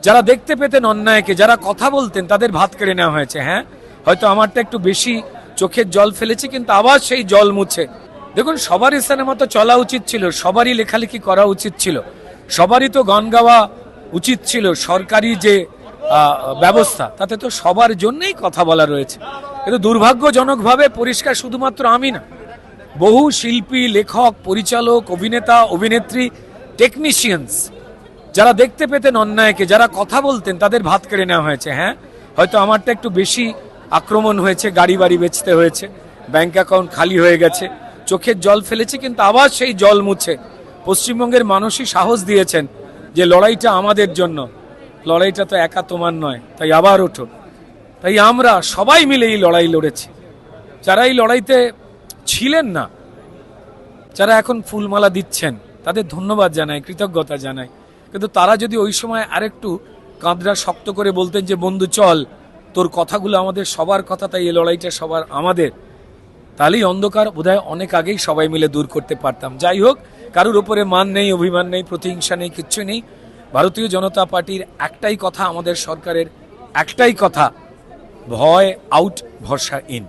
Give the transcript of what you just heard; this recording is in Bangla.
যারা দেখতে পেতেন অন্যায়কে, যারা কথা বলতেন, তাদের ভাত কেড়ে নেওয়া হয়েছে। হ্যাঁ, হয়তো আমারটা একটু বেশি চোখের জল ফেলেছি, কিন্তু আবার সেই জল মুছে। দেখুন, সবারই সিনেমা তো চলা উচিত ছিল, সবারই লেখালেখি করা উচিত ছিল, সবারই তো গান গাওয়া উচিত ছিল। সরকারি যে ব্যবস্থা, তাতে তো সবার জন্যই কথা বলা রয়েছে। কিন্তু দুর্ভাগ্যজনকভাবে পরিষ্কার শুধুমাত্র আমি না, বহু শিল্পী, লেখক, পরিচালক, অভিনেতা, অভিনেত্রী, টেকনিশিয়ানস, যারা দেখতে পেতেন অন্যায়কে, যারা কথা বলতেন, তাদের ভাত কেড়ে নেওয়া হয়েছে। হ্যাঁ, হয়তো আমারটা একটু বেশি আক্রমণ হয়েছে, গাড়ি বাড়ি বেচতে হয়েছে, ব্যাংক অ্যাকাউন্ট খালি হয়ে গেছে, চোখের জল ফেলেছি, কিন্তু আবার সেই জল মুছে পশ্চিমবঙ্গের মানুষই সাহস দিয়েছেন যে লড়াইটা আমাদের জন্য, লড়াইটা তো একা তোমার নয়, তাই আবার ওঠো। তাই আমরা সবাই মিলে এই লড়াই লড়েছি। যারা এই লড়াইতে ছিলেন না, যারা এখন ফুলমালা দিচ্ছেন, তাদের ধন্যবাদ জানাই, কৃতজ্ঞতা জানাই। কিন্তু তারা যদি ওই সময় আরেকটু কাঁধরা শক্ত করে বলতেন যে বন্ধু চল, তোর কথাগুলো আমাদের সবার কথা, তাই এই লড়াইটা সবার আমাদের, তাহলেই অন্ধকার বোধহয় অনেক আগেই সবাই মিলে দূর করতে পারতাম। যাই হোক, কারুর উপরে মান নেই, অভিমান নেই, প্রতিহিংসা নেই, কিচ্ছু নেই। ভারতীয় জনতা পার্টির একটাই কথা, আমাদের সরকারের একটাই কথা, ভয় আউট, ভরসা ইন।